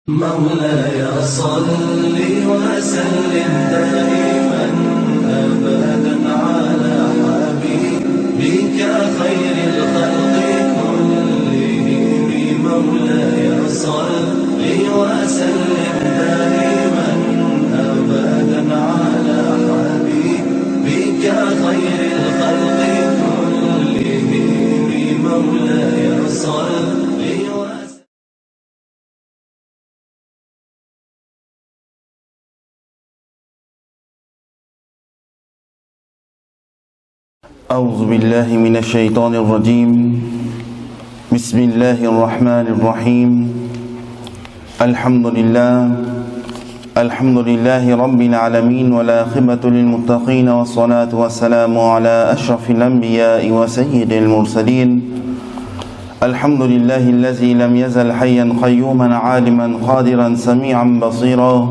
مولاي صل وسلم دائما أبدا على حبيبك خير الخلق كلهم. مولاي صل وسلم دائما أبدا على حبيبك خير الخلق كلهم. مولاي صل أعوذ بالله من الشيطان الرجيم. بسم الله الرحمن الرحيم. الحمد لله رب العالمين، والعاقبة للمتقين، والصلاة والسلام على أشرف الأنبياء وسيد المرسلين. الحمد لله الذي لم يزل حيا قيوما عالما قادرا سميعا بصيرا،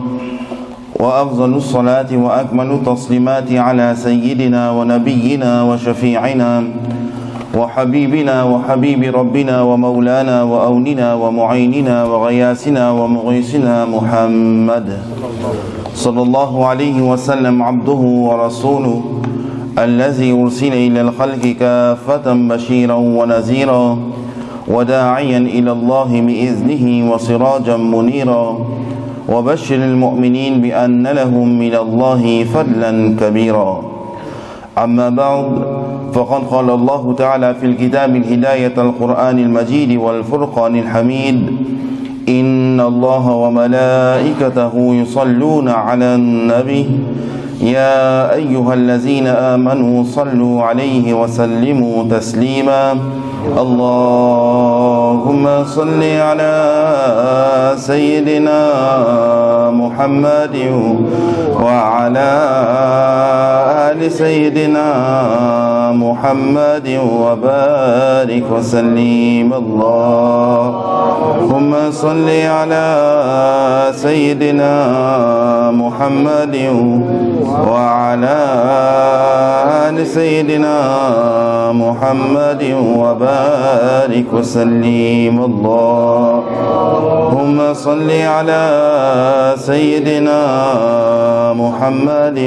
وأفضل الصلاة وأكمل التسليمات على سيدنا ونبينا وشفيعنا وحبيبنا وحبيب ربنا ومولانا وأولنا ومعيننا وغياسنا ومغيثنا محمد صلى الله عليه وسلم، عبده ورسوله الذي أرسل إلى الخلق كافة بشيرا ونذيرا وداعيا إلى الله بإذنه وسراجا منيرا، وبشر المؤمنين بأن لهم من الله فضلا كبيرا. أما بعد، فقد قال الله تعالى في الكتاب الهداية القرآن المجيد والفرقان الحميد: إن الله وملائكته يصلون على النبي يا أيها الذين آمنوا صلوا عليه وسلموا تسليما. اللهم صل على سيدنا محمد وعلى آل سيدنا محمد وبارك وسلم. اللهم صل على سيدنا محمد وعلى آل سيدنا محمد وبارك وسلم. اللهم صل على سيدنا محمد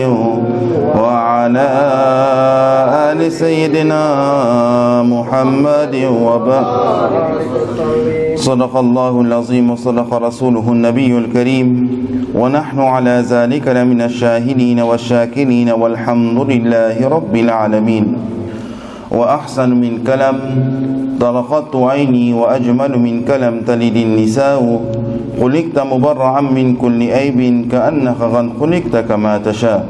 وعلى آل سيدنا محمد وبارك. صدق الله العظيم وصدق رسوله النبي الكريم، ونحن على ذلك لمن الشاهدين والشاكرين، والحمد لله رب العالمين. وأحسن من كلام طرقت عيني، وأجمل من كلام تلد النساء. خلقت مبرعا من كل عيب، كأنك قد خلقت كما تشاء.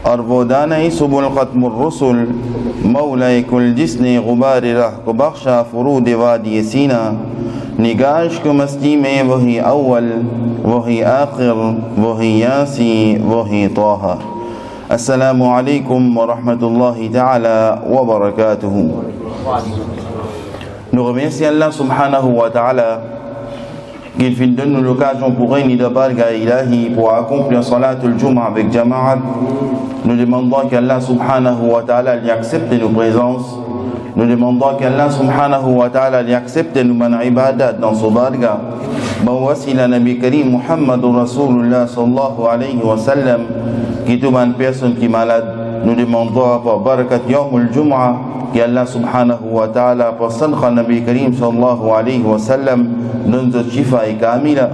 أربوداني سبل ختم الرسل، مولاي كل جسن غبار رح بخشا فرود وادي سينا. نگاش کو مستی میں وہی اول وہی آخر وہی یاسی وہی طه. السلام عليكم ورحمة الله تعالى وبركاته. Nous remercions Allah subhanahu wa ta'ala qu'il fait de nous l'occasion pour réunir de Barga Ilahi pour accomplir Salat al-Jum'a avec Jama'at. Nous demandons qu'Allah subhanahu wa ta'ala lui accepte nos présences. Nous demandons qu'Allah subhanahu wa ta'ala lui accepte nos ibadat dans ce Barga. Mawasila Nabi Karim Muhammadur Rasulullah sallallahu alayhi wa sallam, qui est une personne qui est malade. Nous demandons par barakat Yawmul Jum'a qu'Allah subhanahu wa ta'ala par sadqa Nabi Karim sallallahu alayhi wa sallam donne de shifa et kamila.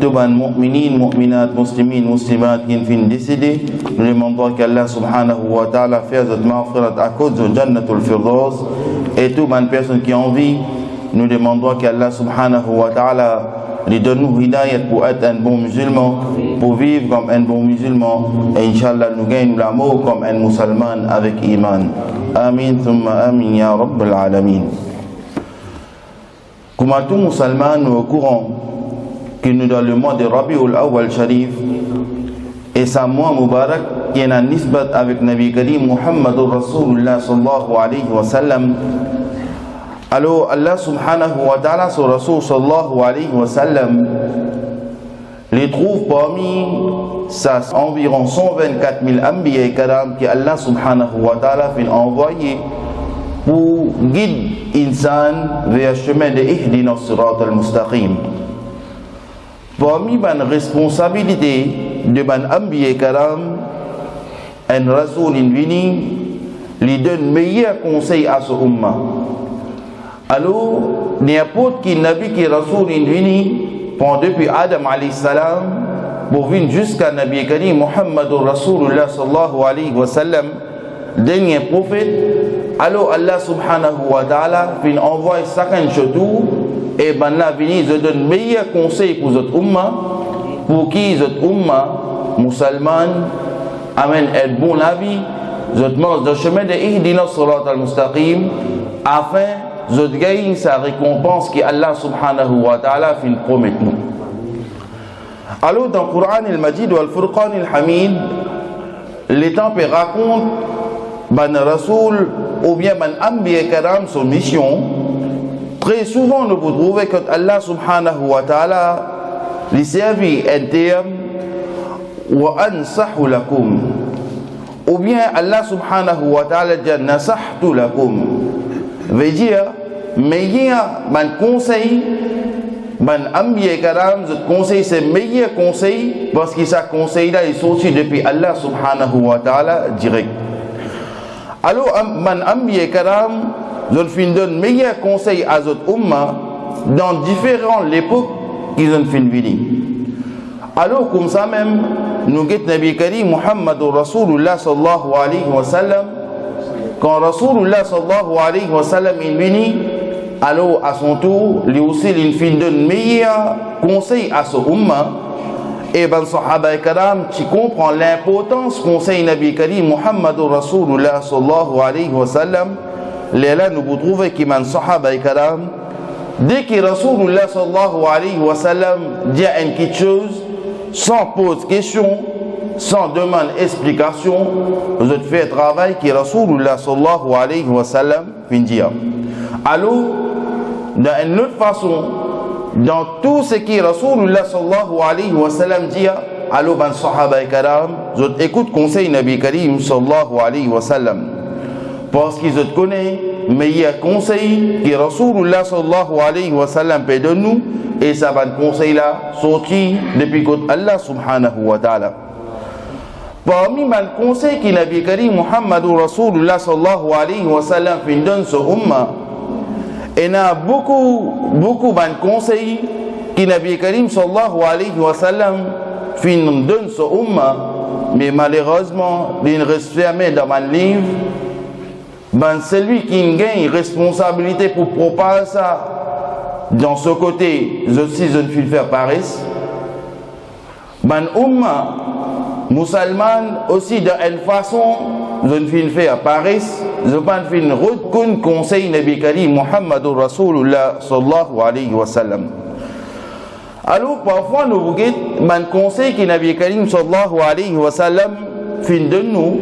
Tuban mu'minin, mu'minat, muslimin, muslimat qui sont décédés. Nous demandons qu'Allah subhanahu wa ta'ala fasse de maghfirat à cause de Jannatul Firdaus. Et tuban personne qui est en vie, nous demandons qu'Allah subhanahu wa ta'ala lui donne-nous hidayat pour être un bon musulman, pour vivre comme un bon musulman, et Inch'Allah nous gagne l'amour comme un musulman avec iman. Amin, thumma amin, ya Rabbal Alamin. Comme tout musulman, nous au courant que nous dans le mois de Rabiul Awwal Sharif, et sa mois Mubarak qui est en nisbat avec Nabi Karim Muhammadur Rasulullah sallallahu alayhi wa sallam. Alors Allah subhanahu wa ta'ala, son Rasul sallallahu alayhi wa sallam, les trouve parmi ça environ 124 000 Anbiya et Karam que Allah subhanahu wa ta'ala fait envoyer pour guider l'insan vers le chemin de Ihdina as-Sirat al-Mustaqim. parmi les responsabilités de ban Ambiye Karam, un Rasoul vini, lui donne meilleur conseil à ce umma. Alors, n'importe qui Nabi qui Rasoul vini, depuis Adam alayhi salam, pour venir jusqu'à Nabi Karim Muhammadur Rasulullah sallallahu alayhi wa sallam, dernier prophète, alors Allah subhanahu wa ta'ala vient envoyer chacun surtout et ben là vini je donne meilleur conseil pour cette umma, pour qui cette umma musulmane amène être bon la vie, je demande le chemin de ihdina sirat al-mustaqim afin de gagner sa récompense que Allah subhanahu wa ta'ala vient promettre nous. Alors dans le Coran al-Majid ou al-Furqan al-Hamid, les temps racontent ban Rasoul ou bien ban Ambiye Karam son mission. Très souvent nous vous trouvez que Allah subhanahu wa ta'ala les servit un terme wa ansahu lakum, ou bien Allah subhanahu wa ta'ala dit nasahtu lakum, veut dire meilleur ban conseil ban Ambiye Karam, ce conseil c'est meilleur conseil parce que ce conseil là est sorti depuis Allah subhanahu wa ta'ala direct. Alors ban Ambiye Karam, je donne meilleur conseil à cette umma dans différentes époques qu'ils ont fait venir. Alors comme ça même, nous guettons Nabi Karim Muhammadur Rasulullah sallallahu alayhi wa sallam, quand Rasulullah sallallahu alayhi wa sallam est venu, alors à son tour, lui aussi il donne meilleur conseil à ce umma. Et ben Sahaba Karam qui comprend l'importance conseil Nabi Karim Muhammadur Rasulullah sallallahu alayhi wa sallam, là nous vous trouvez qui man Sahaba Karam, dès que Rasulullah sallallahu alayhi wa sallam dit une petite chose, sans pose question, sans demande explication, vous êtes fait travail que Rasulullah sallallahu alayhi wa sallam vient dire. Alors, d'une autre façon, dans tout ce qui Rasulullah sallallahu alayhi wa sallam dit, alors ben Sahaba Karam, vous écoute conseil Nabi Karim sallallahu alayhi wa sallam. Parce qu'ils te connaissent meilleur conseil que Rasulullah sallallahu alayhi wa sallam peut de nous, et ça va conseil là sorti depuis que Allah subhanahu wa ta'ala. Parmi les conseils que Nabi Karim Muhammadur Rasulullah sallallahu alayhi wa sallam fait donner ce umma, il y a beaucoup de conseils que Nabi Karim sallallahu alayhi wa sallam fait donner ce umma, mais malheureusement il reste fermé dans mon livre. Ben celui qui gagne responsabilité pour propager ça dans ce côté, je suis une fille faire Paris. Ben umma musulmane aussi d'une façon, je ne fille faire Paris, je ne fille reconnaître conseil Nabi Karim Muhammadur Rasulullah sallallahu alayhi wa sallam. Alors parfois nous vous guettons ben conseil que Nabi Karim sallallahu alayhi wa sallam fin de nous.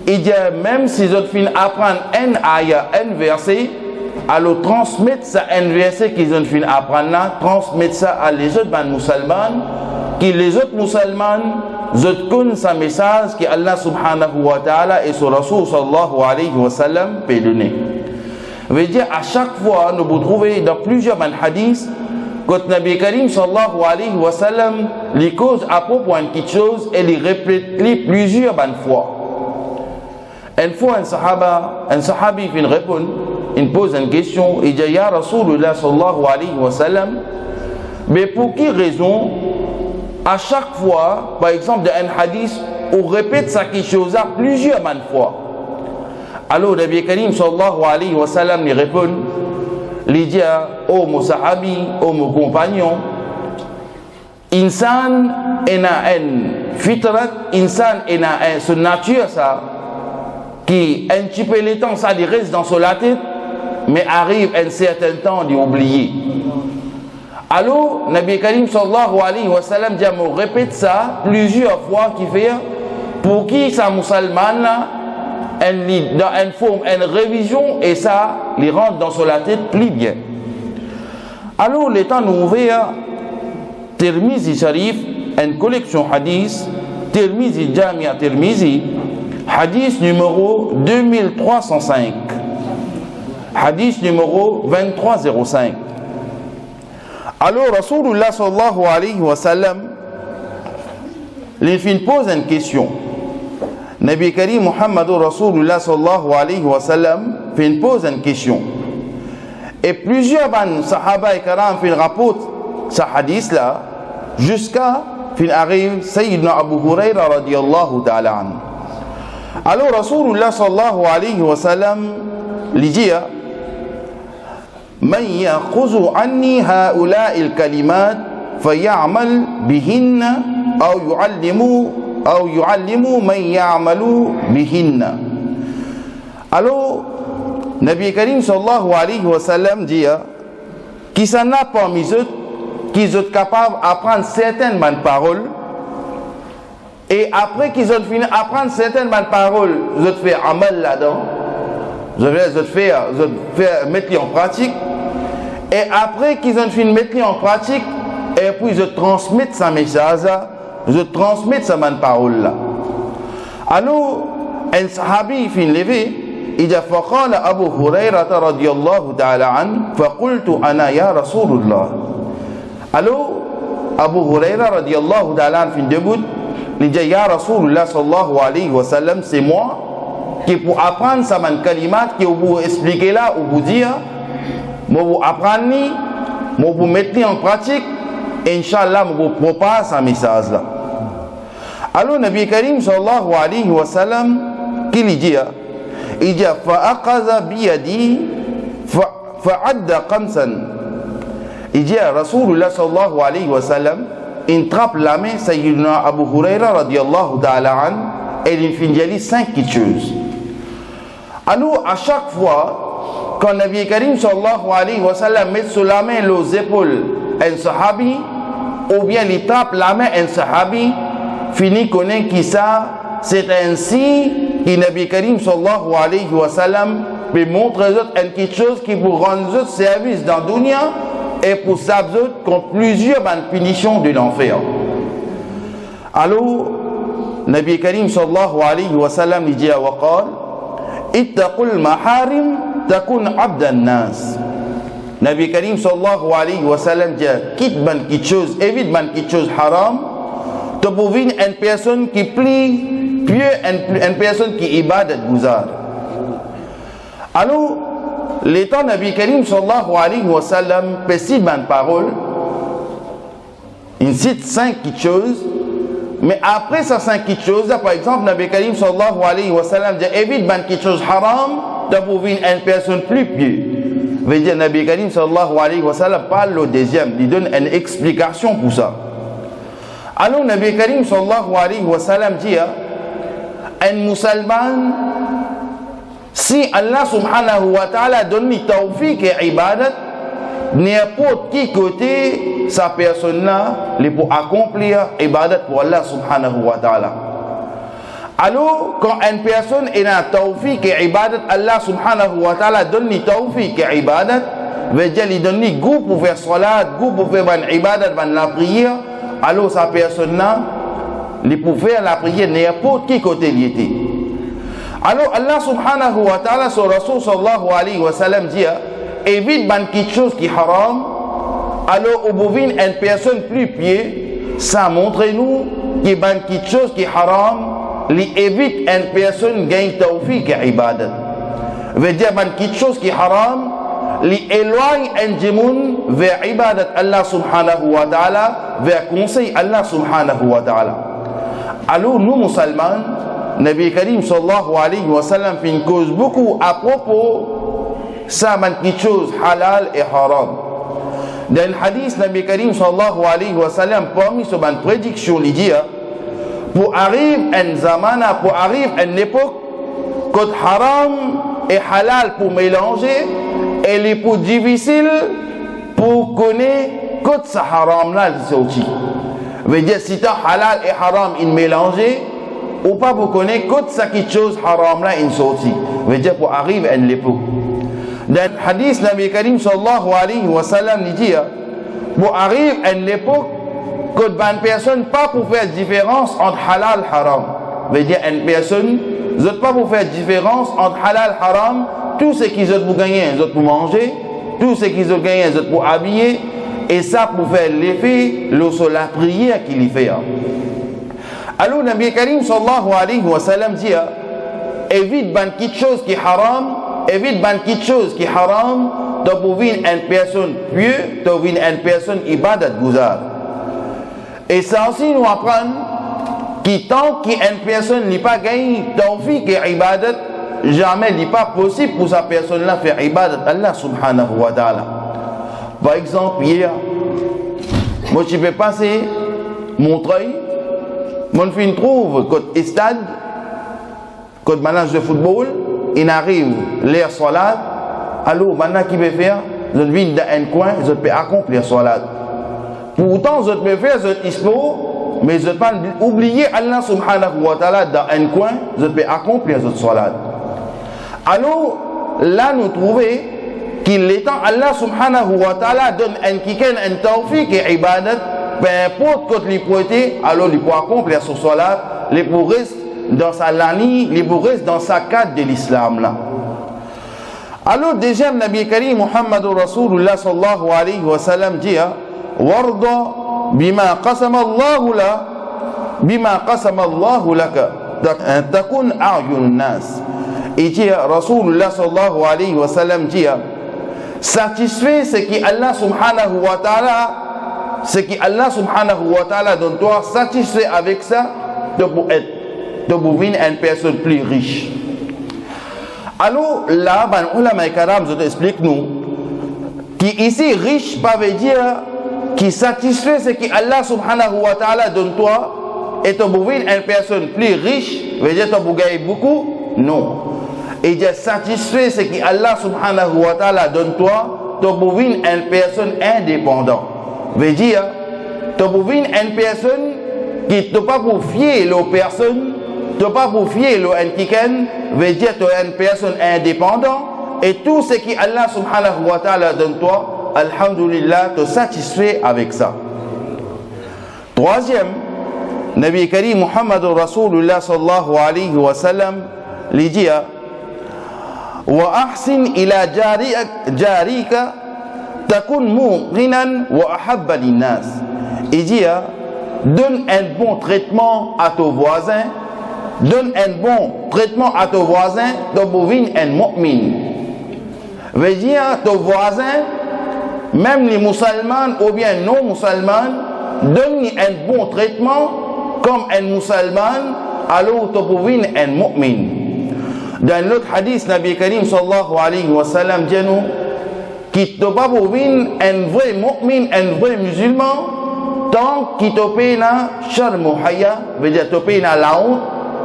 Il dit même si je fin apprendre un ayah, un verset, alors transmettre ça un verset qu'ils ont fin apprendre là, transmettre ça à les autres musulmans, qui les autres musulmans, je connaissent ce message que Allah subhanahu wa ta'ala et son Rasul sallallahu alayhi wa sallam peut donner. Veut dire à chaque fois nous vous trouvez dans plusieurs hadiths quand Nabi Karim sallallahu alayhi wa sallam les cause à propos d'une petite chose et les répète plusieurs fois. Une fois un sahabi vient répondre, il pose une question, il dit Ya Rasulullah sallallahu alayhi wa sallam, mais pour quelle raison à chaque fois, par exemple dans un hadith, on répète ça quelque chose à plusieurs fois. Alors Nabi Karim sallallahu alayhi wa sallam lui répond, il dit oh mon sahabi, oh mon compagnon, insan ena un fitrat, insan ena son nature ça, qui un petit peu le temps ça reste dans la tête, mais arrive un certain temps d'oublier. Alors, Nabi Karim sallallahu alayhi wa sallam dit, me répète ça plusieurs fois, qui fait pour qui ça musulman là, dans une forme, une révision, et ça, les rentre dans la tête plus bien. Alors, le temps nous ouvert, Tirmizi Sharif, une collection hadith, Tirmizi Jamia Tirmizi, hadith numéro 2305, hadith numéro 2305. Alors Rasulullah sallallahu alayhi wa sallam, il pose une question. Nabi Karim Muhammadur Rasulullah sallallahu alayhi wa sallam pose une question. Et plusieurs sahaba et karam rapportent ce hadith là jusqu'à qu'il arrive Sayyidina Abu Huraira radiyallahu ta'ala anhu. Alors Rasulullah sallallahu alayhi wa sallam lui dit: Man ya'khudhu anni ha'ula'i al-kalimat fay'amal bihinna aw yu'allimu man ya'malu bihinna. Alors Nabi Karim sallallahu alayhi wa sallam dit qui s'en a parmi eux qui sont capables d'apprendre certaines bonnes paroles, et après qu'ils ont fini d'apprendre certaines bonnes paroles, ils ont fait amal là-dedans, ils ont fait mettre en pratique, et après qu'ils ont fini de mettre en pratique, et puis ils transmettent ce message, ils transmettent ces bonnes paroles là. Alors un sahabi finit levé. إذا فقال أبو هريرة رضي الله تعالى عنه فقلت أنا يا رسول الله. Alors Abu Huraira radiallahu ta'ala anhu fin debout, il dit ya Rasulullah sallallahu alayhi wa sallam, c'est moi qui pour apprendre ça man kalimat qui vous expliquer là ou vous dire, moi vous apprendre ni, moi vous mettre en pratique, inshallah moi vous propage ce message là. Alors Nabi Karim sallallahu alayhi wa sallam qui lui dit il dit fa'aqaza biyadi fa'adda qamsan. Il dit à Rasulullah sallallahu alayhi wa sallam, il trappe la main Sayyidina Abu Huraira radiyallahu ta'ala an, et il finit 5 choses. Alors à chaque fois quand Nabi Karim sallallahu alayhi wa sallam met sur la main les épaules un sahabi, ou bien il trappe la main un sahabi, finit connaît qui ça, c'est ainsi que Nabi Karim sallallahu alayhi wa sallam peut montrer quelque chose qui vous rend service dans le dunya et pour ça contre plusieurs punitions de l'enfer. Alors Nabi Karim sallallahu alayhi wa sallam dit wa qal ittaqul maharim takun abdan nas. Nabi Karim sallallahu alayhi wa sallam dit quitte quelque chose, évite quelque chose haram, tu peux voir une personne qui plie pieux, une personne qui ibadat guzar. Alors l'état Nabi Karim sallallahu alayhi wa sallam précise une parole, il cite 5 choses, mais après ces 5 choses, par exemple Nabi Karim sallallahu alayhi wa sallam dit évite quelque chose haram, tu peux voir une personne plus pieuse. Veut dire Nabi Karim sallallahu alayhi wa sallam parle au deuxième, il donne une explication pour ça. Alors Nabi Karim sallallahu alayhi wa sallam dit un musulman, si Allah subhanahu wa ta'ala donne tawfiq et ibadat, n'importe qui côté sa personne là pour accomplir ibadat pour Allah subhanahu wa ta'ala. Alors quand une personne est dans tawfiq et ibadat, Allah subhanahu wa ta'ala donne tawfiq et ibadat, veut dire il donne goût pour faire salat, goût pour faire ibadat, la prière. Alors sa personne là, il peut faire la prière n'importe qui côté il était. Alors Allah subhanahu wa ta'ala sur Rasul sallallahu alayhi wa sallam dit évite quelque chose qui est haram. Alors au bout une personne plus pieux, ça montre nous qu'il y a quelque chose qui est haram, il évite une personne gagne tawfiq et ibadat. Veut dire quelque chose qui est haram, li éloigne un djimoun vers ibadat Allah subhanahu wa ta'ala, vers conseil Allah subhanahu wa ta'ala. Alors nous musulmans, Nabi Karim sallallahu alayhi wa sallam fait une cause beaucoup à propos ça quelque chose halal et haram. Dans le hadith Nabi Karim sallallahu alayhi wa sallam parmi ce ban prédiction il dit pour arriver un zamana, pour arriver une époque quand haram et halal pour mélanger, elle est plus difficile pour connaître que ce haram là c'est aussi. Veut dire si tu as halal et haram in mélangé, ou pas pour connaître que ce quelque chose haram là in sorti. Veut dire pour arriver à une époque. Dans le hadith Nabi Karim sallallahu alayhi wa sallam dit pour arriver à une époque que une personne pas pour faire différence entre halal et haram. Veut dire une personne ne pas pour faire différence entre halal et haram. Tout ce qu'ils ont pour gagner, ils ont pour manger. Tout ce qu'ils ont gagné, ils ont pour habiller. et ça pour faire l'effet sur la prière qu'il y fait. Alors Nabi Karim sallallahu alayhi wa sallam dit évite ban quelque chose qui est haram, évite ban quelque chose qui est haram, tu peux une personne pieuse, tu peux une personne ibadat guzar. Et ça aussi nous apprend que tant qu'une personne n'est pas gagne tawfiq et ibadat, jamais n'est pas possible pour sa personne là faire ibadat Allah subhanahu wa ta'ala. Par exemple, hier, moi je vais passer Montreuil, mon film trouve côté stade, côté manage de football, il arrive l'air salat, alors maintenant qui veut faire, je viens dans un coin, je peux accomplir salat. Pourtant, je peux faire ce ispo, mais je peux pas oublier Allah subhanahu wa ta'ala dans un coin, je peux accomplir ce salat. Alors, là nous trouvons qu'il est temps, Allah subhanahu wa ta'ala donne un tawfiq et ibadat, peu importe quand il peut être, alors il peut accomplir ce salat, il peut rester dans sa lani, il peut rester dans sa cadre de l'islam là. Alors, deuxième Nabi Karim Muhammadur Rasulullah sallallahu alayhi wa sallam dit warda bima qasama Allah la bima qasama Allah laka takun a'yun nas. Et dit Rasulullah sallallahu alayhi wa sallam dit satisfait ce qui Allah subhanahu wa ta'ala, ce qui Allah subhanahu wa ta'ala donne toi, satisfait avec ça de pour être, de pour devenir une personne plus riche. Alors là, ben ulama karam je t'explique nous qui ici riche pas veut dire qui satisfait ce qui Allah subhanahu wa ta'ala donne toi et de pour devenir une personne plus riche veut dire de pour gagner beaucoup, non. Et de satisfait ce qui Allah subhanahu wa ta'ala donne toi de pour devenir une personne indépendante. Veut dire de pour devenir une personne qui ne pas pour fier aux personnes, tu n'as pas pour fier le antiken, veut dire tu es une personne indépendante et tout ce qui Allah subhanahu wa ta'ala donne toi, alhamdulillah, te satisfait avec ça. Troisième, Nabi Karim Muhammadur Rasulullah sallallahu alayhi wa sallam lui dit wa ahsin ila jarika takun muqinan wa ahabba linnas. Il dit donne un bon traitement à ton voisin. Donne un bon traitement à ton voisin, de bovine un mu'min. Veut dire, ton voisin, même les musulmans ou bien non musulmans, donne un bon traitement comme un musulman, alors tu bovine un mu'min. Dans l'autre hadith, Nabi Karim sallallahu alayhi wa sallam dit nous, qui te pas bovine un vrai mu'min, un vrai musulman, tant qu'il te paye na sharmu haya, veut dire te paye na la honte.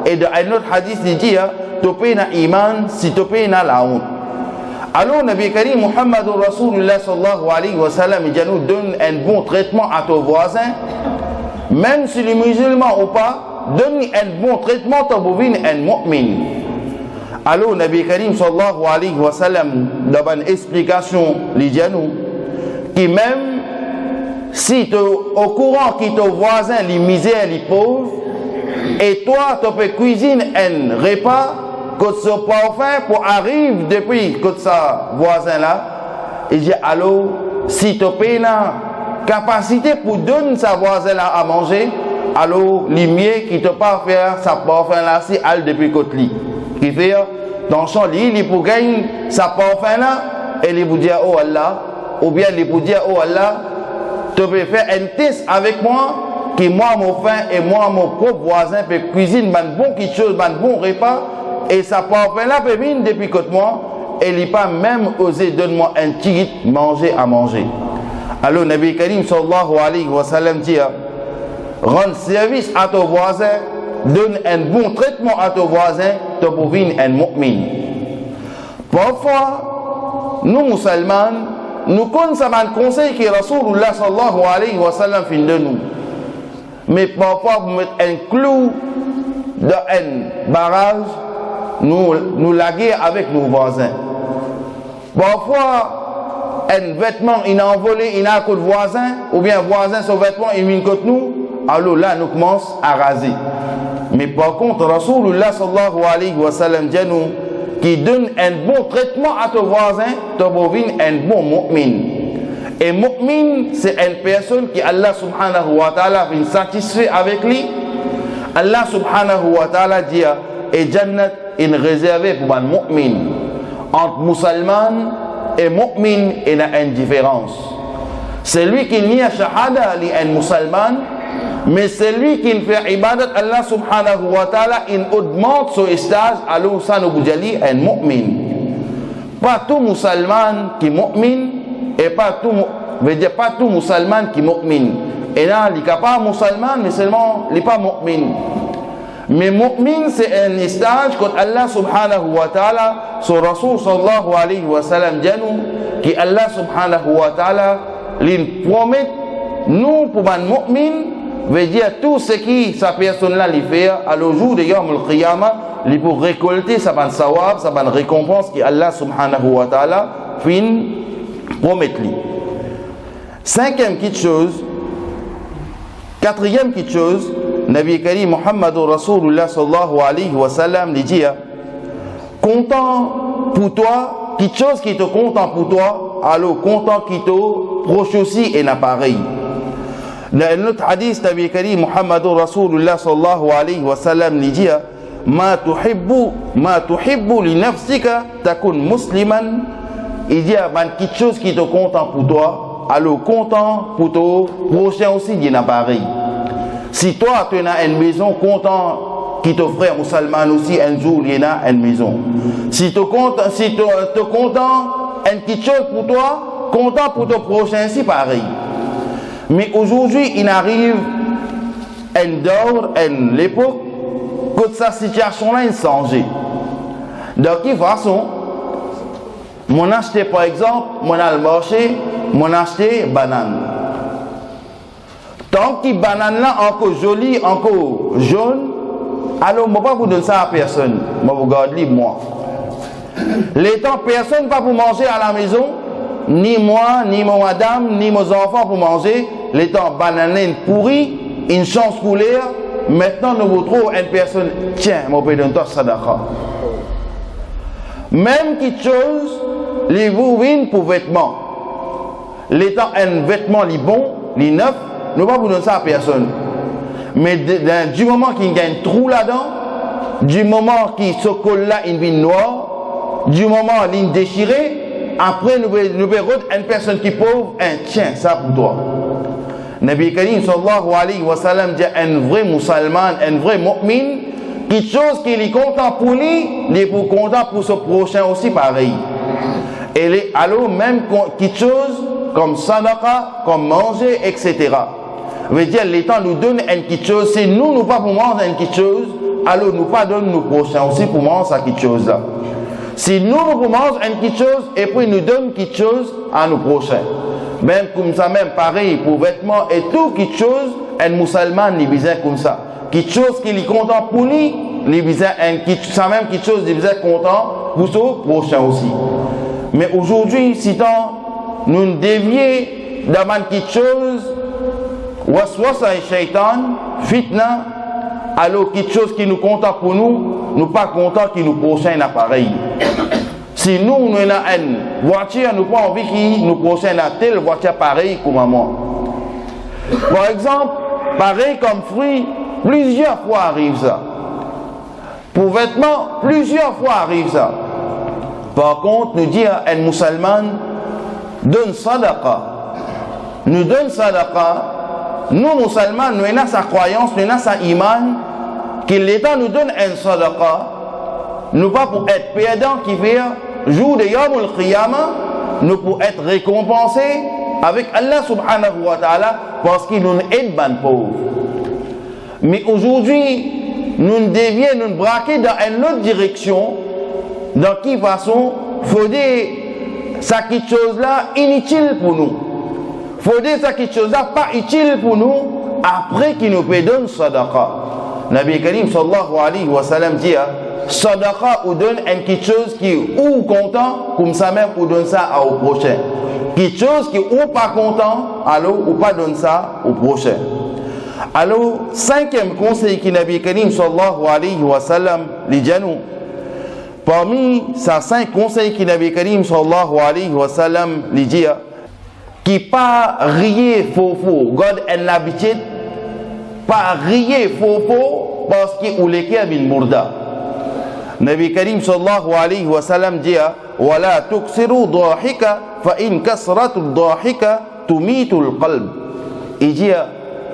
Et dans un autre hadith, il dit tu payes na iman si tu payes na la honte. Alors, Nabi Karim Muhammadur Rasulullah sallallahu alayhi wa sallam, il nous donne un bon traitement à ton voisin, même si les musulmans ou pas, donne un bon traitement à ton un mu'min. Alors, Nabi Karim sallallahu alayhi wa sallam, dans une explication, il dit nous, qui même si tu es au courant que ton voisin, les misères, les pauvres, et toi, tu peux cuisiner un repas que ce parfum pour arriver depuis que sa voisin là. Il dit alors, si tu as une capacité pour donner sa voisin là à manger, alors les mieux qui te pas faire sa parfum là, c'est elle depuis côté lit. Qui fait dans son lit, il pour gagner sa parfum là, et il vous dire oh Allah, ou bien il vous dire oh Allah, tu peux faire un test avec moi. Que moi, mon faim et moi, mon propre voisin, peut cuisiner un bon quelque chose, un bon repas, et ça parfait là, peut venir depuis côté moi, et il n'a pas même osé donner-moi un petit manger à manger. Alors, Nabi Karim sallallahu alayhi wa sallam dit rends service à ton voisin, donne un bon traitement à ton voisin, tu peux devenir un mu'min. Parfois, nous, musulmans, nous connaissons un conseil que Rasulullah sallallahu alayhi wa sallam fait de nous. Mais parfois, vous mettez un clou dans un barrage, nous laguer avec nos voisins. Parfois, un vêtement, il a envolé, il a un côté voisin, ou bien voisin, son vêtement, il vient contre nous, alors là, nous commençons à raser. Mais par contre, Rasulullah sallallahu alayhi wa sallam dit nous, qui donne un bon traitement à ton voisin, tu deviens un bon mu'min. Et mu'min, c'est une personne qui Allah subhanahu wa ta'ala vient satisfait avec lui. Allah subhanahu wa ta'ala dit et Jannat est réservé pour un mu'min. Entre musulman et mu'min, il y a une différence. Celui qui nie shahada, il est un musulman, mais celui qui fait ibadat Allah subhanahu wa ta'ala, il augmente son stage, alors ça nous dit un mu'min. Pas tout musulman qui est mu'min, et pas tout musulman qui est mu'min. Et là, il n'est pas musulman, mais seulement il n'est pas mu'min. Mais mu'min, c'est un stage quand Allah subhanahu wa ta'ala, son Rasul sallallahu alayhi wa sallam, dit nous, que Allah subhanahu wa ta'ala, il promet, nous, pour un mu'min, veut dire tout ce qui sa personne-là lui fait, à le jour de Yawm al-Qiyamah, il pour récolter sa bonne sawab, sa bonne récompense que Allah subhanahu wa ta'ala fin promet lui. Cinquième petite chose, quatrième petite chose, Nabi Karim Muhammadur Rasulullah sallallahu alayhi wa sallam lui dit content pour toi, quelque chose qui te content pour toi, alors content qui te proche aussi et n'a pareil. Dans notre hadith, Nabi Karim Muhammadur Rasulullah sallallahu alayhi wa sallam lui dit ma tuhibbu li nafsika takun musliman. Il dit quelque chose qui te content pour toi, alors content pour ton prochain aussi il n'a pareil. Si toi tu as une maison, content qui te frère musulman aussi un jour il y a une maison. Si tu content une petite chose pour toi, content pour ton prochain aussi pareil. Mais aujourd'hui il arrive une dehors, une l'époque que sa situation là est changée. De quelle façon? Mon acheté par exemple, mon al marché, mon acheté banane. Tant que banane là encore jolie, encore jaune, alors moi pas vous donner ça à personne, moi vous gardez moi. Les temps personne pas pour manger à la maison, ni moi, ni mon madame, ni mes enfants pour manger. Les temps banane pourri, une chance couleur. Maintenant nous vous trouvons une personne, tiens, moi peux donner toi sadaqa. Même quelque chose, les vous viennent pour vêtements. Les temps un vêtement les bon, les neuf. Nous ne pouvons pas vous donner ça à personne. Mais du moment qu'il y a un trou là-dedans, du moment qu'il se colle là, une vigne noire, du moment qu'il est déchiré, après nous verrons une personne qui est pauvre, tiens, ça pour toi. Nabi Karim sallallahu alayhi wa sallam dit un vrai musulman, un vrai mu'min, quelque chose qui est content pour lui, il est content pour son prochain aussi pareil. Et alors même quelque chose comme sadaqa, comme manger, etc. Veut dire les temps nous donnent une petite chose. Si nous pas pour manger une petite chose, alors nous pas donnons nos prochains aussi pour manger cette petite chose là. Si nous pour manger une petite chose et puis nous donnons quelque chose à nos prochains. Même comme ça, même pareil pour vêtements et tout quelque chose, un musulman il besoin comme ça. Quelque chose qui est content pour lui, il besoin ça même quelque chose il besoin content pour son prochain aussi. Mais aujourd'hui, si tant nous dévions dans quelque chose, waswasa et shaitan, fitna, alors quelque chose qui nous content pour nous, nous pas content qui nous prochain appareil. Si nous avons une voiture, nous pas envie qu'il nous prochaine à telle voiture pareille comme moi. Par exemple, pareil comme fruit, plusieurs fois arrive ça. Pour vêtements, plusieurs fois arrive ça. Par contre, nous dit à un musulman, donne sadaqa. Nous donne sadaqa. Nous, musulmans, nous avons sa croyance, nous avons sa iman, que l'État nous donne un sadaqa. Nous pas pour être perdants qui fait jour de Yawm al-Qiyamah, nous pour être récompensés avec Allah subhanahu wa ta'ala parce qu'il nous aide ban pauvre. Mais aujourd'hui, nous devions nous braquer dans une autre direction. Dans quelle façon? Faut dire ça quelque chose là inutile pour nous. Faut dire ça quelque chose là pas utile pour nous après qu'il nous donne sadaqa. Nabi Karim sallallahu alayhi wa sallam dit sadaqa ou donne quelque chose qui est ou content comme ça même ou donne ça au prochain. Quelque chose qui est ou pas content alors ou pas donne ça au prochain. Alors cinquième conseil que Nabi Karim sallallahu alayhi wa sallam lui dit nous. Parmi ces 5 conseils que Nabi Karim sallallahu alayhi wa sallam lui dit, qui pas rier faux, God en l'habitude, pas rier faux, parce qu'il ou les kia bin mourda. Nabi Karim sallallahu alayhi wa sallam dit, وَلَا تُكْسِرُوا ضَاحِكَ فَإِنْ كَسْرَةُ الضَّاحِكَ تُمِيتُ الْقَلْبِ. Il dit,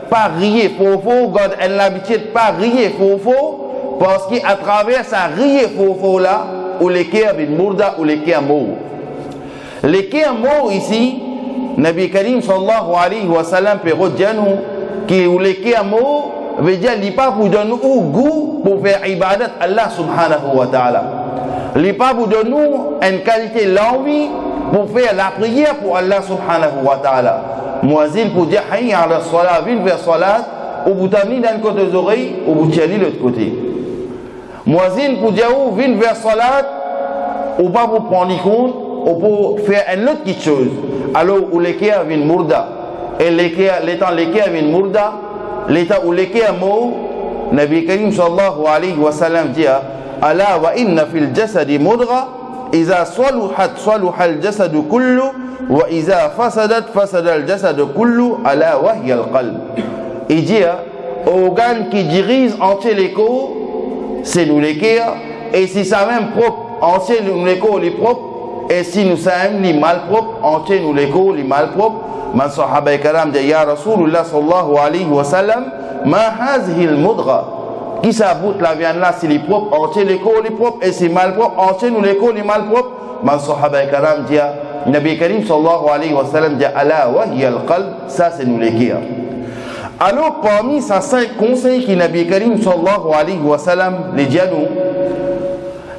pas rier faux, God en l'habitude, pas rier faux, parce qu'à travers ça rier faux là, ou les kia bin mourda, ou les kia mou. Les kia mou ici, Nabi Karim sallallahu alayhi wa sallam peut redire qui ou les kia mou veut dire qu'il pas pour donner au goût pour faire ibadat Allah subhanahu wa ta'ala. Il pas pour donner une qualité l'envie pour faire la prière pour Allah subhanahu wa ta'ala. Muazzin pour dire hayya ala salat, vin vers salat, ou vous t'amenez d'un côté des oreilles, ou vous tirez de l'autre côté. Muazzin pour dire vin vers salat, ou pas pour prendre compte, ou pour faire une autre petite chose. Alors où les kia vin mourda, et l'étant les kia vin mourda, l'état où les kia mou, Nabi Karim sallallahu alayhi wa sallam dit, ala wa inna fil jasadi mudra, iza saluhat saluha al jasadu kullu, wa iza fasadat fasada al jasadu kullu, ala wa hiya al qalb. Il dit, organe qui dirige entier les corps, c'est nous les kia, et si ça même propre, entier nous les corps les propres, et si nous sommes les malpropres, entier nous les corps les malpropres, man sahaba karam dit, ya Rasulullah sallallahu alayhi wa sallam, ma hazihi al mudra. Qui s'aboute la viande là, c'est les propres, entier les corps les propres, et c'est malpropre, entier nous les corps les malpropres. Man sahaba karam dit, Nabi Karim sallallahu alayhi wa sallam dit, ala wa hiya al qalb, ça c'est nous les kia. Alors parmi ces 5 conseils qui Nabi Karim sallallahu alayhi wa sallam les dit à nous,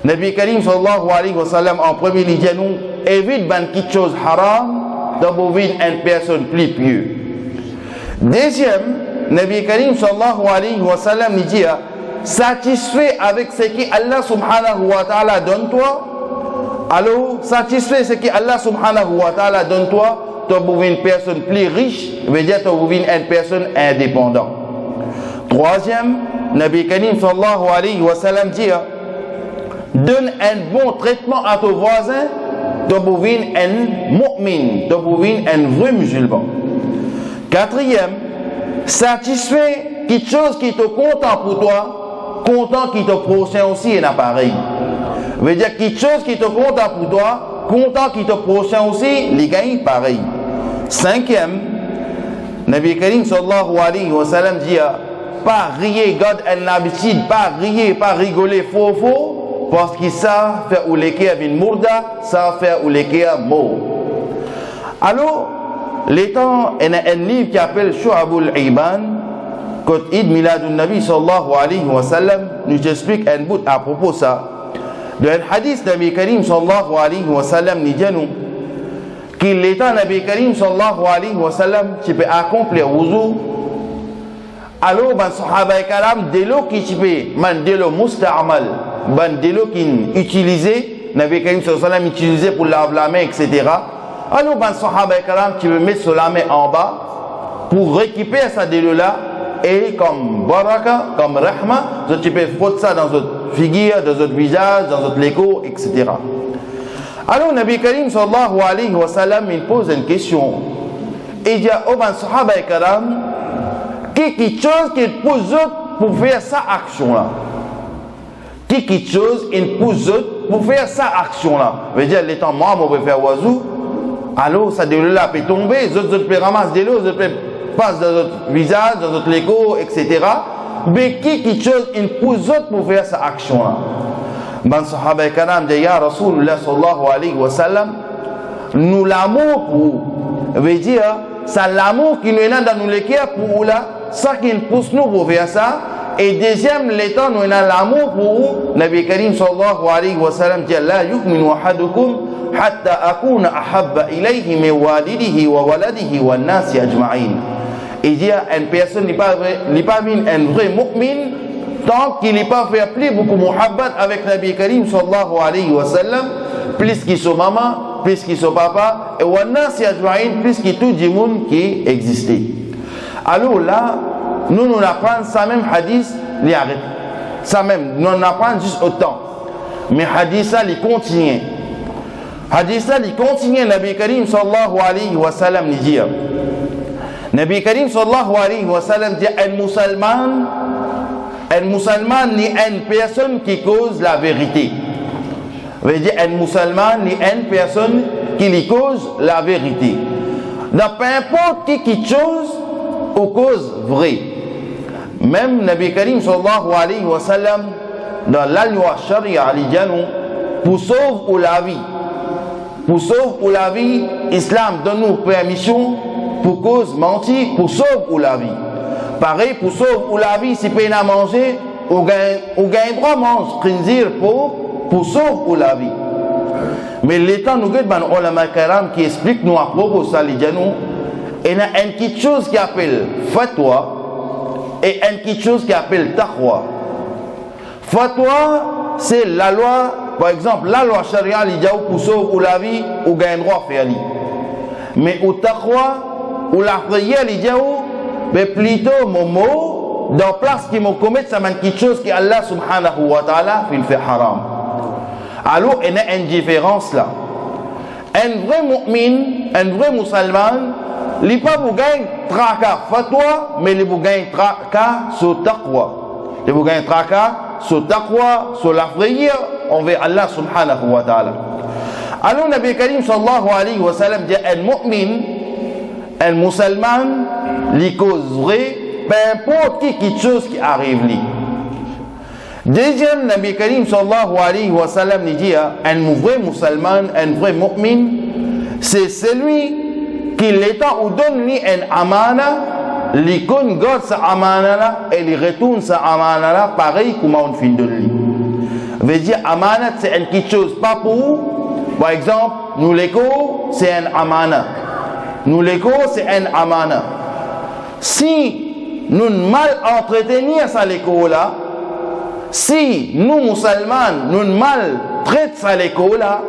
Nabi Karim sallallahu alayhi wa sallam en premier il dit à nous, évite ban quelque chose haram, d'abord une personne plus pieuse. Deuxième, Nabi Karim sallallahu alayhi wa sallam il dit, satisfait avec ce que Allah subhanahu wa ta'ala donne toi, alors satisfait ce que Allah subhanahu wa ta'ala donne toi, tu es une personne plus riche, veut dire tu es une personne indépendante. Troisième, Nabi Karim sallallahu alayhi wa sallam dit, donne un bon traitement à ton voisin, tu es un mu'min, tu es un vrai musulman. Quatrième, satisfait quelque chose qui te content pour toi, content qui te procède aussi un appareil. Veut dire quelque chose qui te content pour toi, content qui te procède aussi, les gains pareil. Cinquième, Nabi Karim sallallahu alayhi wa sallam dit, pas rier, God en l'habitude, pas rier, pas rigoler, faux, parce qu'ils savent faire ou les kia bin mourda, savent faire ou les kia mou. Alors, les temps, il y a un livre qui s'appelle Shu'abul Iban, quand Eid Miladun Nabi sallallahu alayhi wa sallam, nous explique un bout à propos de ça. Dans le hadith Nabi Karim sallallahu alayhi wa sallam, nous disons qu'il l'état Nabi Karim sallallahu alayhi wa sallam, tu peux accomplir wuzu. Alors, ben sahaba karam, de l'eau qui tu peux, man de l'eau musta'amal, ben de l'eau qui utilisé, Nabi Karim sallallahu alayhi wa sallam utilisé pour laver la main, etc. Alors, ben sahaba karam, tu peux mettre sur la main en bas pour récupérer ça de l'eau là, et comme baraka, comme rahma, tu peux frotter ça dans votre figure, dans votre visage, dans votre léco, etc. Alors, Nabi Karim sallallahu alayhi wa sallam, il pose une question. Il dit, oh ben sahaba karam, quelque chose qui pousse pour faire sa action là. Quelque chose qui pousse pour faire sa action là. Veut dire, les temps, moi, je vais faire oiseau. Alors, ça de l'eau là peut tomber, les autres peuvent ramasser de l'eau, les autres peuvent passer dans votre visage, dans votre léco, etc. Mais quelque chose qui pousse pour faire sa action là. Ben sahaba karam dit, ya Rasulullah sallallahu alayhi wa sallam, nous l'amour pour, veut dire, c'est l'amour qui nous est dans nous les cœurs pour là, ça qui nous pousse nous pour faire ça. Et deuxième, l'état nous est dans l'amour pour Nabi Karim sallallahu alayhi wa sallam dit, la yu'minu ahadukum hatta akuna ahabba ilayhi min walidihi wa waladihi wa nasi ajma'in. Il dit, une personne n'est pas un vrai mu'min tant qu'il n'est pas fait plus beaucoup muhabbat avec Nabi Karim sallallahu alayhi wa sallam, plus qu'il soit maman, plus qu'il soit papa, et wa nasi ajma'in, plus qu'il tout du monde qui existait. Alors là, nous apprenons ça même hadith, les arrête. Ça même, nous apprenons juste autant. Mais hadith ça, il continue. Hadith là, il continue, Nabi Karim sallallahu alayhi wa sallam dit, Nabi Karim sallallahu alayhi wa sallam dit, un musulman ni une personne qui cause la vérité. Veut dire, un musulman ni une personne qui lui cause la vérité. Dans peu importe qui chose ou cause vraie. Même Nabi Karim sallallahu alayhi wa sallam, dans la loi charia, il dit, pour sauver la vie. Pour sauver la vie, l'islam donne-nous permission pour cause mentir, pour sauver la vie. Pareil, pour sauver la vie, si peine à manger, on gagne droit à manger, khinzir pour sauver la vie. Mais l'état nous guide, on a ma karam qui explique nous à propos de ça, il y a une petite chose qui appelle fatwa et une petite chose qui appelle taqwa. Fatwa, c'est la loi, par exemple, la loi charia, il y a pour sauver la vie, ou gagne droit à faire. Mais au taqwa, ou la prière, il y a mais plutôt mon mot, dans place qui me commet, ça m'a quelque chose qui Allah subhanahu wa ta'ala fait haram. Alors, il y a une différence là. Un vrai mu'min, un vrai musulman, il n'est pas pour gagner traka fatwa, mais il pour gagner traka sur taqwa. Il pour gagner traka sur taqwa, sur la prière envers Allah subhanahu wa ta'ala. Alors, Nabi Karim sallallahu alayhi wa sallam dit un mu'min, un musulman, il causerait peu importe quelque chose qui arrive lui. Deuxième, Nabi Karim sallallahu alayhi wa sallam dit un vrai musulman, un vrai mu'min, c'est celui qui l'état ou donne lui un amana, lui garde sa amana là et lui retourne sa amana là pareil comme on fin de lui. Veut dire amana c'est quelque chose pas pour vous. Par exemple, nous l'écho c'est un amana. Nous l'écho c'est un amana. Si nous mal entretenir ça l'écho là, si nous musulmans nous mal traite ça l'écho là,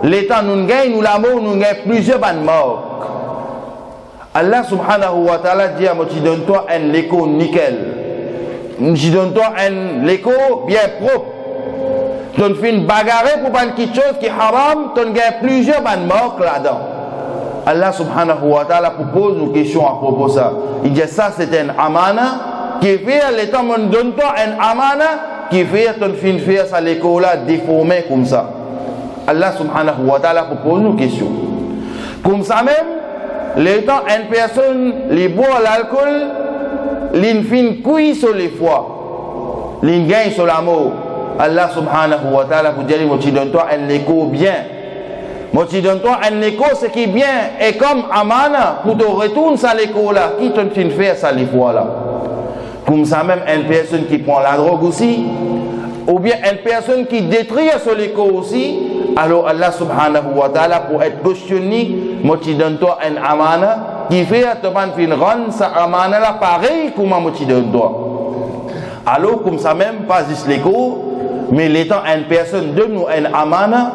l'état nous gagne nous l'amour nous gagne plusieurs bandes morts. Allah subhanahu wa ta'ala dit à moi tu donnes toi un l'écho nickel. Je donne toi un l'écho bien propre. Tu fais une bagarre pour pas quelque chose qui est haram, tu gagnes plusieurs bandes morts là-dedans. Allah subhanahu wa ta'ala pose une question à propos de ça. Il dit ça c'est un amana qui fait l'état me donne toi un amana qui fait ton fin faire ça l'école là déformé comme ça. Allah subhanahu wa ta'ala pose une question. Comme ça même, l'état une personne qui boit l'alcool, il fin couille sur les foies, il gagne sur l'amour. Allah subhanahu wa ta'ala pour dire moi tu donnes toi un écho bien. Moi, tu donnes toi un écho, ce qui est bien, et comme amana, pour te retourner ça l'écho là, qui te fait ça les fois là. Comme ça même, une personne qui prend la drogue aussi, ou bien une personne qui détruit sur l'écho aussi, alors Allah subhanahu wa ta'ala pour être questionné, moi tu donnes toi un amana, qui fait te rendre ça amana là pareil comme moi tu donnes toi. Alors comme ça même, pas juste l'écho, mais l'étant une personne donne nous un amana,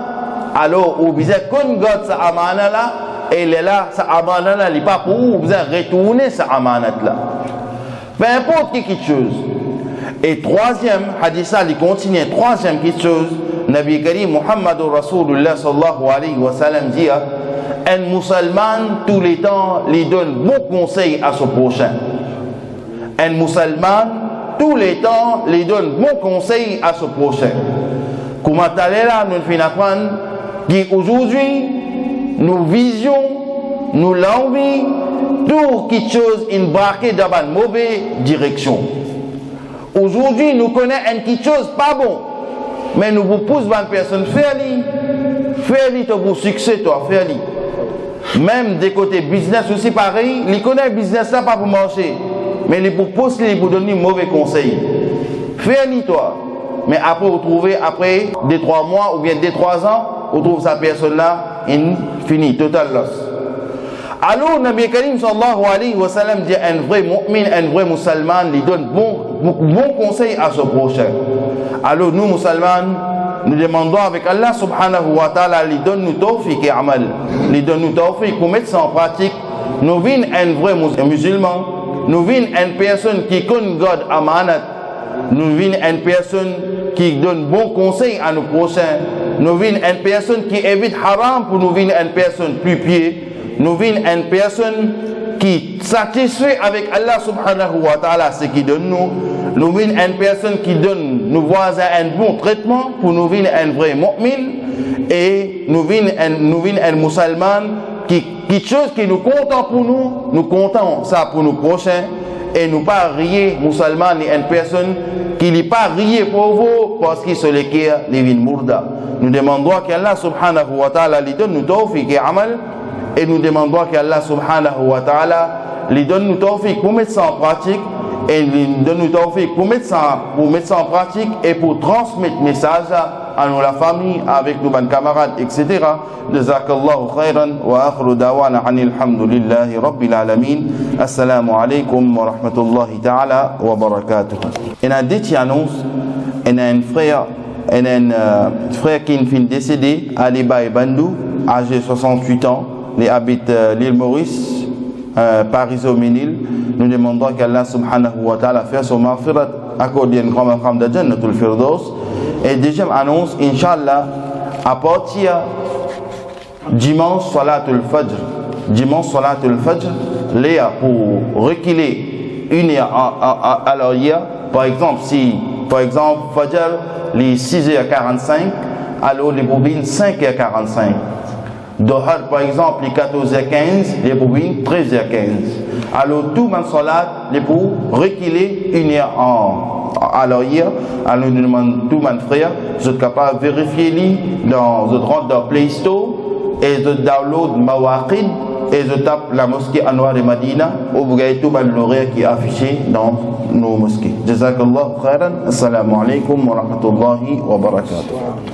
alors vous besoin qu'on garde sa amana là et là sa amana là il n'est pas pour vous besoin retourner sa amana là peu importe quelque chose. Et troisième hadith ça il continue troisième quelque chose Nabi Karim Muhammadur Rasulullah sallallahu alayhi wa sallam dit un musulman tous les temps lui donne bon conseil à son prochain. Un musulman tous les temps lui donne bon conseil à son prochain. Comment t'allais là nous finissons apprendre qu'aujourd'hui, nous visions, nous l'envie, tout quelque chose embarqué dans une mauvaise direction. Aujourd'hui, nous connaissons une petite chose pas bon, mais nous vous poussons une personne faire-li pour succès, toi, faire-li. Même des côtés business aussi pareil, il connaît le business là pas pour marcher, mais il pour pousser, pour donner mauvais conseil. Faire-li toi. Mais après, vous trouvez, après 2-3 mois ou bien 2-3 ans, vous trouvez sa personne là, fini, total loss. Alors, Nabi Karim sallallahu alayhi wa sallam dit un vrai mu'min, un vrai musulman, il donne bon conseil à son prochain. Alors, nous musulmans, nous demandons avec Allah subhanahu wa ta'ala, il donne nous tawfiq et amal, il donne nous tawfiq pour mettre ça en pratique. Nous vînes un vrai musulman, nous vînes une personne qui connaît God amanat. Nous vînes une personne qui donne bon conseil à nos prochains. nous vînes une personne qui évite haram pour nous vînes une personne plus pieuse, nous vînes une personne qui satisfait avec Allah subhanahu wa ta'ala ce qu'il donne nous vînes une personne qui donne nos voisins un bon traitement pour nous vînes un vrai mu'min, et nous vînes un musulman qui quelque chose qui nous content pour nous comptons ça pour nos prochains, et nous pas rier musulman ni une personne qui n'est pas rier pour vous parce qu'il se le cœur les vins mourda. Nous demandons qu'Allah subhanahu wa ta'ala lui donne nous tawfiq et amal, et nous demandons qu'Allah subhanahu wa ta'ala lui donne nous tawfiq pour mettre ça en pratique, et lui donne nous tawfiq pour mettre ça en pratique et pour transmettre le message à nous, la famille, avec nos bonnes camarades, etc. Jazakallahu khairan wa akhiru dawana anil hamdulillahi rabbil alamin. Assalamu alaikum wa rahmatullahi ta'ala wa barakatuh. Il y a des qui annoncent, il y a un frère qui est décédé à Liba et Bandou, âgé de 68 ans, il habite l'île Maurice, Paris-au-Ménil. Nous demandons qu'Allah subhanahu wa ta'ala fasse son maghfirat, accorde une grande femme de Jannatul Firdaus. Et deuxième annonce, Inch'Allah, à partir dimanche Salatul Fajr, Léa pour reculer une heure à l'heure hier, par exemple, Fajr, les 6h45, alors les bobines 5h45. Dohar, par exemple, les 14h15, les bobines 13h15. Alors, tout le salat, les pour reculer une heure à l'heure hier. Alors, nous demandons tout le frère, vous êtes capable de vérifier dans votre rentre dans Play Store et de download Mawaqid et de taper la mosquée Anwar de Madina, où vous avez tout l'horaire qui est affiché dans nos mosquées. Jazakallah khairan. Assalamu alaikum wa rahmatullahi wa barakatuh.